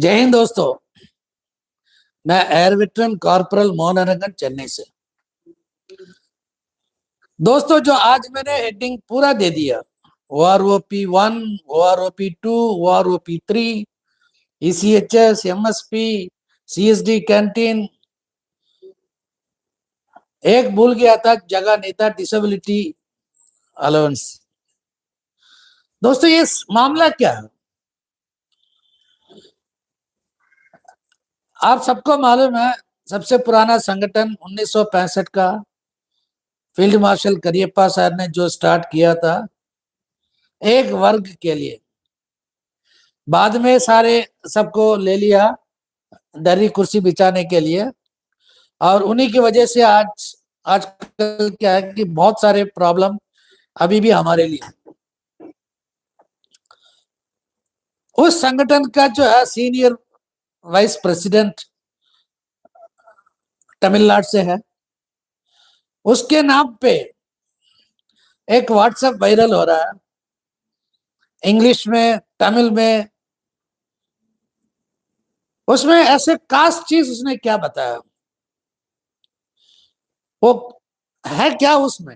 जय हिंद दोस्तों। मैं एयर वेटरन कॉर्पोरल मोहनरंगन चेन्नई से। दोस्तों, जो आज मैंने हेडिंग पूरा दे दिया, OROP 1, OROP 2, OROP 3, ECHS, MSP, CSD canteen, एक भूल गया था, जगह नहीं था, डिसेबिलिटी अलाउंस। दोस्तों, ये मामला क्या है? आप सबको मालूम है, सबसे पुराना संगठन 1965 का फील्ड मार्शल करियप्पा सर ने जो स्टार्ट किया था एक वर्ग के लिए, बाद में सारे सबको ले लिया दरी कुर्सी बिछाने के लिए, और उन्हीं की वजह से आजकल क्या है कि बहुत सारे प्रॉब्लम अभी भी हमारे लिए। उस संगठन का जो है सीनियर वाइस प्रेसिडेंट तमिलनाडु से है, उसके नाम पे एक व्हाट्सएप वायरल हो रहा है, इंग्लिश में, तमिल में। उसमें ऐसे कास्ट चीज उसने क्या बताया, वो है क्या उसमें?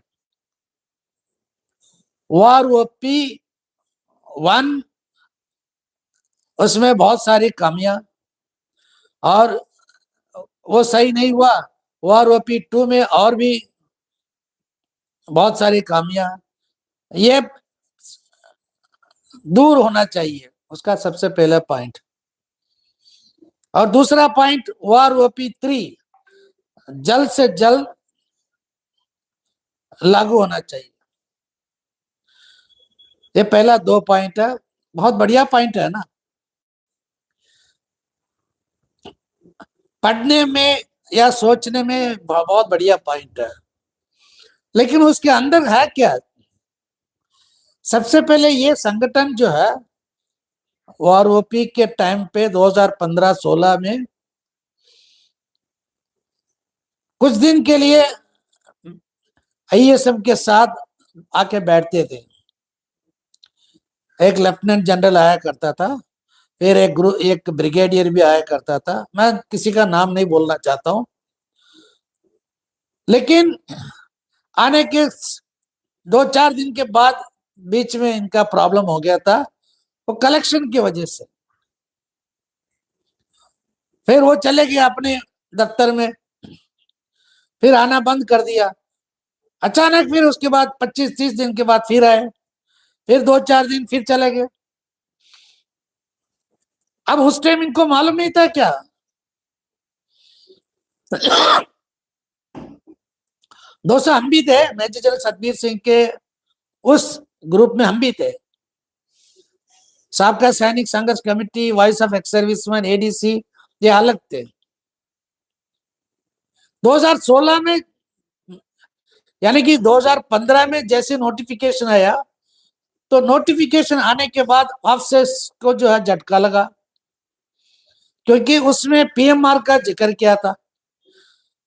OROP 1, उसमें बहुत सारी खामियां, और वो सही नहीं हुआ। OROP 2 में और भी बहुत सारी खामियां, ये दूर होना चाहिए, उसका सबसे पहला पॉइंट। और दूसरा पॉइंट, OROP 3 जल्द से जल्द लागू होना चाहिए। ये पहला 2 पॉइंट है, बहुत बढ़िया पॉइंट है ना। पढ़ने में या सोचने में बहुत बढ़िया पॉइंट है, लेकिन उसके अंदर है क्या? सबसे पहले ये संगठन जो है OROP के टाइम पे 2015-16 में कुछ दिन के लिए ISM के साथ आके बैठते थे। एक लेफ्टिनेंट जनरल आया करता था, फिर एक ब्रिगेडियर भी आया करता था। मैं किसी का नाम नहीं बोलना चाहता हूं, लेकिन आने के 2-4 दिन के बाद बीच में इनका प्रॉब्लम हो गया था, वो कलेक्शन की वजह से। फिर वो चले गए अपने दफ्तर में, फिर आना बंद कर दिया। अचानक फिर उसके बाद 25-30 दिन के बाद फिर आए, फिर 2-4 दिन फिर चले गए। अब उस टाइम इनको मालूम नहीं था क्या? दोस्तों, हम भी थे, मेजर जनरल सतबीर सिंह के उस ग्रुप में हम भी थे। साबका सैनिक संघर्ष committee, voice of ex serviceman, ADC, ये अलग थे। 2016 में, यानी कि 2015 में जैसे नोटिफिकेशन आया, तो नोटिफिकेशन आने के बाद ऑफिसर्स को जो है झटका लगा, क्योंकि उसमें PMR का जिक्र किया था।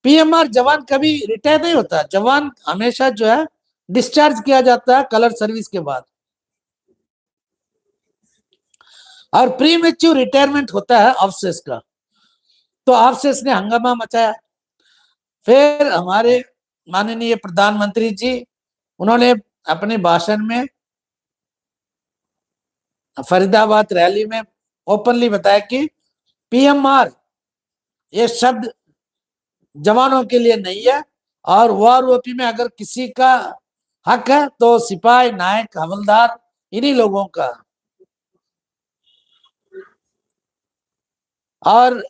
PMR जवान कभी रिटायर नहीं होता, जवान हमेशा जो है डिस्चार्ज किया जाता है कलर सर्विस के बाद, और प्री मेच्योर रिटायरमेंट होता है ऑफिसर्स का। तो ऑफिसर्स ने हंगामा मचाया। फिर हमारे माननीय प्रधानमंत्री जी, उन्होंने अपने भाषण में फरीदाबाद रैली में ओपनली बताया कि PMR ये शब्द जवानों के लिए नहीं है, और OROP में अगर किसी का हक है तो सिपाही, नायक, हवलदार, इन्हीं लोगों का। और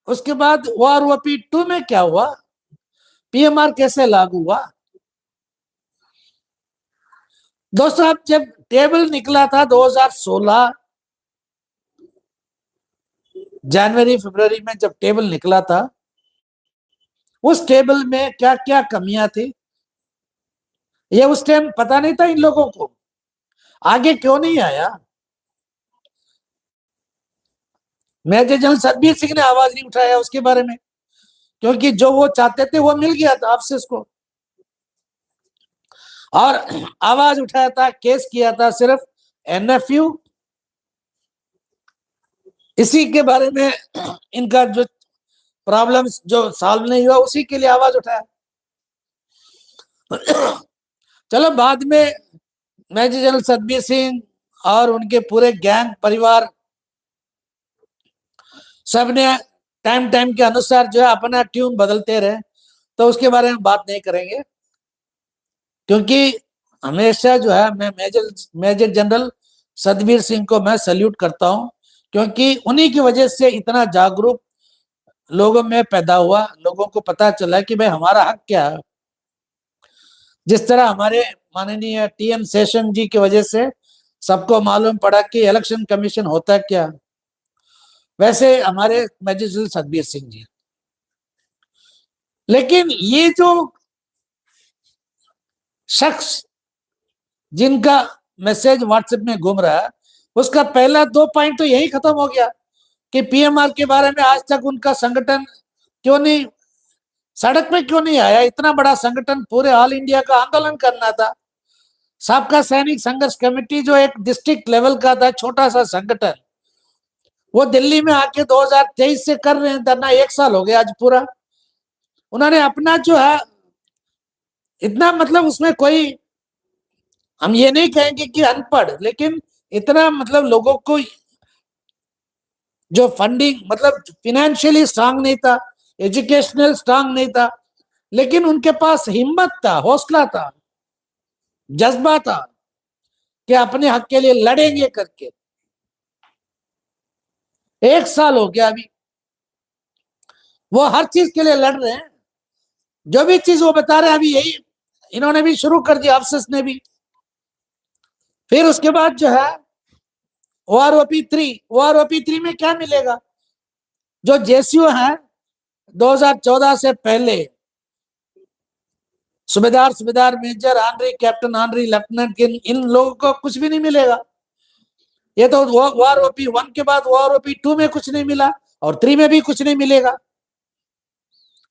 उसके बाद OROP 2 में क्या हुआ, PMR कैसे लागू हुआ? दोस्तों, अब जब टेबल निकला था 2016 जनवरी फरवरी में, जब टेबल निकला था, उस टेबल में क्या क्या कमियां थी ये उस टाइम पता नहीं था इन लोगों को। आगे क्यों नहीं आया? मेजर जनरल सतबीर सिंह ने आवाज नहीं उठाया उसके बारे में, क्योंकि जो वो चाहते थे वो मिल गया था अफसर्स को। और आवाज उठाया था, केस किया था सिर्फ NFU इसी के बारे में इनका जो प्रॉब्लम्स जो सॉल्व नहीं हुआ उसी के लिए आवाज उठाया। चलो बाद में मेजर जनरल सतबीर सिंह और उनके पूरे गैंग परिवार सब ने टाइम टाइम के अनुसार जो है अपना ट्यून बदलते रहे, तो उसके बारे में बात नहीं करेंगे, क्योंकि हमेशा जो है मैं मेजर जनरल सतबीर सिंह को मैं सल्यूट करता हूं, क्योंकि उन्हीं की वजह से इतना जागरूक लोगों में पैदा हुआ, लोगों को पता चला कि भाई हमारा हक क्या है। जिस तरह हमारे माननीय टीएन शेषन जी की वजह से सबको मालूम पड़ा कि इलेक्शन कमीशन होता क्या, वैसे हमारे मेजर जनरल सतबीर सिंह जी। लेकिन ये जो शख्स जिनका मैसेज व्हाट्सएप में घूम रहा है, उसका पहला 2 पॉइंट तो यही खत्म हो गया कि पीएमआर के बारे में आज तक उनका संगठन क्यों नहीं सड़क पे क्यों नहीं आया। इतना बड़ा संगठन, पूरे ऑल इंडिया का आंदोलन करना था। सबका सैनिक संघर्ष कमेटी जो एक डिस्ट्रिक्ट लेवल का था, छोटा सा संगठन, वो दिल्ली में आके 2023 से कर रहे हैं धरना, 1 साल हो गया आज पूरा। उन्होंने अपना जो है इतना, मतलब उसमें कोई, हम ये नहीं कहेंगे कि अनपढ़, लेकिन इतना मतलब लोगों को जो फंडिंग, मतलब फिनेंशियली स्ट्रांग नहीं था, एजुकेशनल स्ट्रांग नहीं था, लेकिन उनके पास हिम्मत था, हौसला था, जज्बा था कि अपने हक के लिए लड़ेंगे करके। 1 साल हो गया अभी, वो हर चीज के लिए लड़ रहे हैं। जो भी चीज वो बता रहे हैं अभी यही इन्होंने भी शुरू कर दिया, अफसस ने भी। फिर उसके बाद जो है ओआरओपी 3 में क्या मिलेगा? जो जेसीओ है 2014 से पहले subedar major honorary captain honorary lieutenant, इन लोगों को कुछ भी नहीं मिलेगा। ये तो ओआरओपी 1 के बाद ओआरओपी 2 में कुछ नहीं मिला और 3 में भी कुछ नहीं मिलेगा।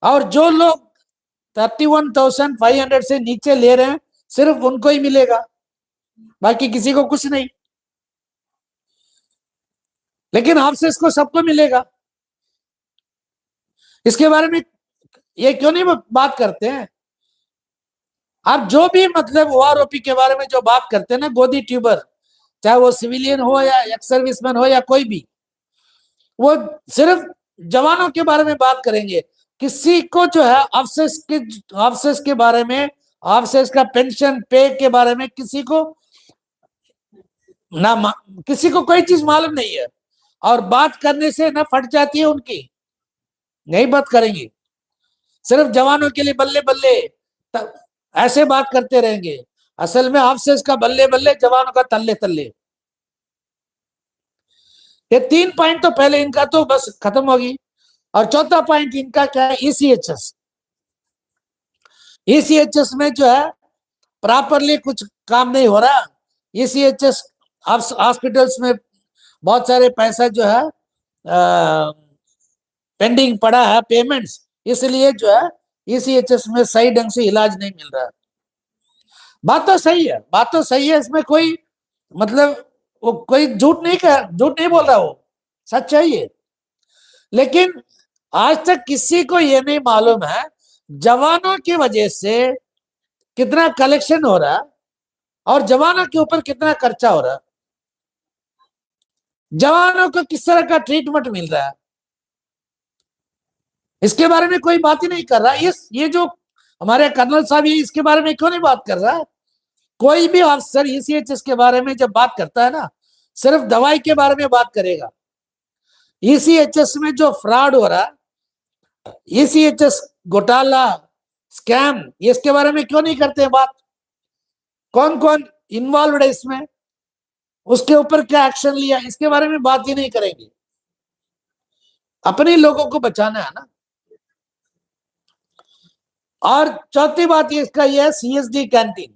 और जो लोग 31,500 से नीचे ले रहे हैं सिर्फ उनको ही मिलेगा, बाकी किसी को कुछ नहीं। लेकिन आपसे इसको सबको मिलेगा। इसके बारे में ये क्यों नहीं बात करते हैं? आप जो भी मतलब ओआरओपी के बारे में जो बात करते हैं ना, गोदी ट्यूबर, चाहे वो सिविलियन हो या एक्स सर्विसमैन हो या कोई भी, वो सिर्फ जवानों के बारे में बात करेंगे। किसी को जो है अफसर्स के बारे में, अफसर्स का पेंशन पे के बारे में किसी को किसी को कोई चीज मालूम नहीं है। और बात करने से ना फट जाती है उनकी, नहीं बात करेंगे, सिर्फ जवानों के लिए बल्ले बल्ले ऐसे बात करते रहेंगे। असल में अफसर्स का बल्ले बल्ले, जवानों का तल्ले तल्ले। ये 3 पॉइंट तो पहले इनका तो बस खत्म होगी। और चौथा पॉइंट इनका क्या है? ईसीएचएस। ईसीएचएस में जो है प्रॉपरली कुछ काम नहीं हो रहा। ईसीएचएस हॉस्पिटल्स में बहुत सारे पैसा जो है पेंडिंग पड़ा है, पेमेंट्स, इसलिए जो है ईसीएचएस में सही ढंग से इलाज नहीं मिल रहा है। बात तो सही है, बात तो सही है, इसमें कोई मतलब वो कोई झूठ नहीं बोल रहा, वो सच है ये। लेकिन आज तक किसी को ये नहीं मालूम है जवानों की वजह से कितना कलेक्शन हो रहा है और जवानों के ऊपर कितना खर्चा हो रहा है, जवानों को किस तरह का ट्रीटमेंट मिल रहा है, इसके बारे में कोई बात ही नहीं कर रहा। ये जो हमारे कर्नल साहब, ये इसके बारे में क्यों नहीं बात कर रहा? कोई भी अफसर ईसीएचएस के बारे में जब बात करता है ना, सिर्फ दवाई के बारे में बात करेगा। ईसीएचएस में जो फ्रॉड हो रहा, ईसीएचएस घोटाला, स्कैम, इसके बारे में क्यों नहीं करते बात? कौन कौन इन्वॉल्व है इसमें, उसके ऊपर क्या एक्शन लिया, इसके बारे में बात ही नहीं करेंगे। अपने लोगों को बचाना है ना। और चौथी बात इसका यह है सीएसडी कैंटीन।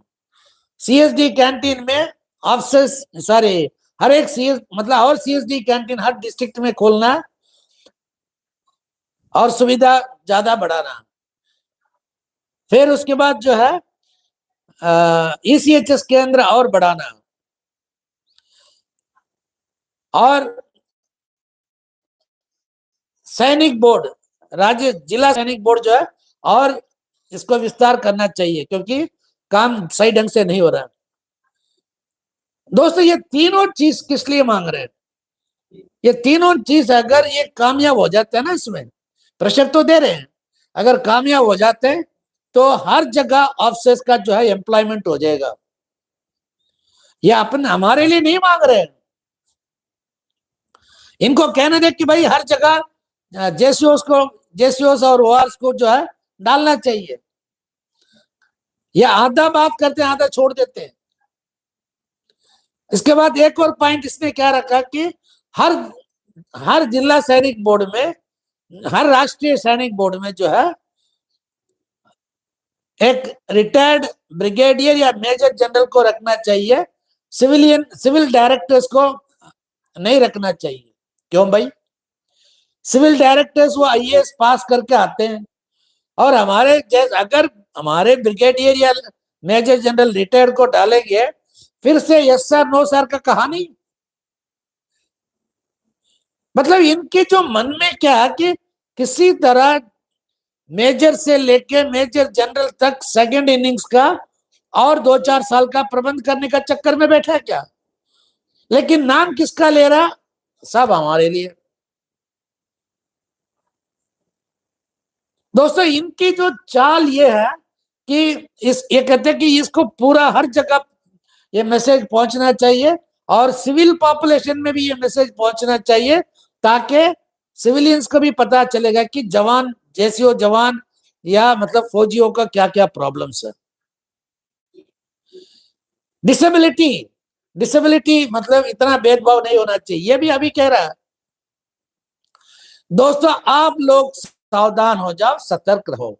सीएसडी कैंटीन में अफसर्स सारे, हर एक सीएस मतलब और सीएसडी कैंटीन हर डिस्ट्रिक्ट में खोलना और सुविधा ज्यादा बढ़ाना। फिर उसके बाद जो है ईसीएचएस केंद्र और बढ़ाना। और सैनिक बोर्ड, राज्य जिला सैनिक बोर्ड जो है, और इसको विस्तार करना चाहिए क्योंकि काम सही ढंग से नहीं हो रहा है। दोस्तों, ये तीनों चीज किस लिए मांग रहे हैं? ये तीनों चीज अगर ये कामयाब हो जाते हैं ना, इसमें प्रेशर तो दे रहे हैं, अगर कामयाब हो जाते हैं तो हर जगह ऑफिसर्स का जो है एम्प्लॉयमेंट हो जाएगा। ये अपने हमारे लिए नहीं मांग रहे हैं, इनको कहने दे कि भाई हर जगह जेसीओस और ओआरस को जो है डालना चाहिए। ये आधा बात करते हैं, आधा छोड़ देते हैं। इसके बाद एक और पॉइंट इसने क्या रखा कि हर हर जिला सैनिक बोर्ड में, हर राष्ट्रीय सैनिक बोर्ड में जो है एक रिटायर्ड ब्रिगेडियर या मेजर जनरल को रखना चाहिए, सिविल डायरेक्टर्स को नहीं रखना चाहिए। क्यों भाई? सिविल डायरेक्टर्स वो आईएएस पास करके आते हैं, और हमारे जैसे अगर हमारे ब्रिगेडियर या मेजर जनरल रिटायर्ड को डालेंगे, फिर से यस सर नो सर का कहानी। मतलब इनके जो मन में क्या है कि किसी तरह मेजर से लेके मेजर जनरल तक सेकंड इनिंग्स का और 2-4 साल का प्रबंध करने का चक्कर में बैठा है क्या? लेकिन नाम किसका ले रहा? सब हमारे लिए। दोस्तों, इनकी जो चाल ये है कि ये कहते हैं कि इसको पूरा हर जगह ये मैसेज पहुंचना चाहिए, और सिविल पॉपुलेशन में भी ये मैसेज पहुंचना चाहिए, ताकि सिविलियंस को भी पता चलेगा कि जवान जेसीओ जवान या मतलब फौजियों का क्या क्या प्रॉब्लम्स है। डिसेबिलिटी डिसेबिलिटी मतलब इतना भेदभाव नहीं होना चाहिए, ये भी अभी कह रहा है। दोस्तों, आप लोग सावधान हो जाओ, सतर्क रहो।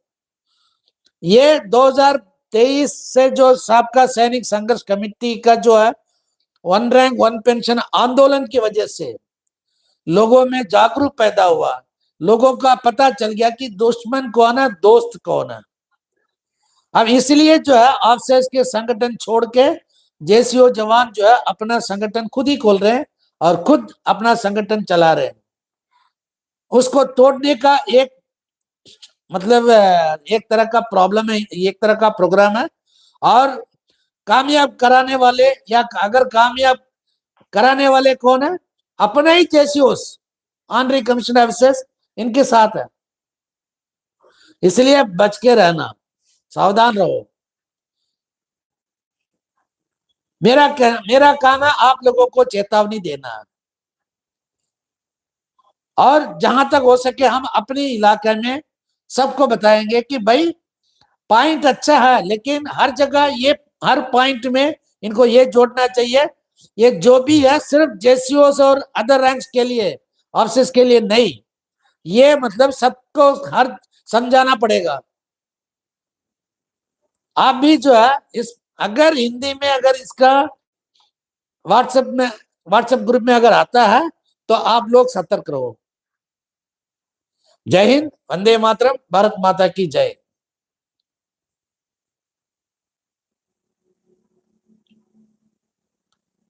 ये 2023 से जो सबका सैनिक संघर्ष कमेटी का जो है वन रैंक वन पेंशन आंदोलन की वजह से लोगों में जागरूक पैदा हुआ, लोगों का पता चल गया कि दुश्मन कौन है, दोस्त कौन है। अब इसलिए जो है ऑफिसर्स के संगठन छोड़ के जेसीओ जवान जो है अपना संगठन खुद ही खोल रहे हैं और खुद अपना संगठन चला रहे हैं। उसको तोड़ने का एक मतलब एक तरह का प्रॉब्लम है, एक तरह का प्रोग्राम है, और कामयाब कराने वाले या अगर कामयाब कराने वाले कौन है? अपने ही जेसीओस ऑनरी कमीशन ऑफिसर्स इनके साथ है। इसलिए बच के रहना, सावधान रहो। मेरा काम है आप लोगों को चेतावनी देना, और जहां तक हो सके हम अपने इलाके में सबको बताएंगे कि भाई पॉइंट अच्छा है, लेकिन हर जगह ये हर पॉइंट में इनको ये जोड़ना चाहिए, ये जो भी है सिर्फ जेसीओस और अदर रैंक्स के लिए, ऑफिसर्स के लिए नहीं। ये मतलब सबको हर समझाना पड़ेगा। आप भी जो है इस अगर हिंदी में अगर इसका व्हाट्सएप ग्रुप में अगर आता है तो आप लोग सतर्क रहो। जय हिंद, वंदे मातरम, भारत माता की जय।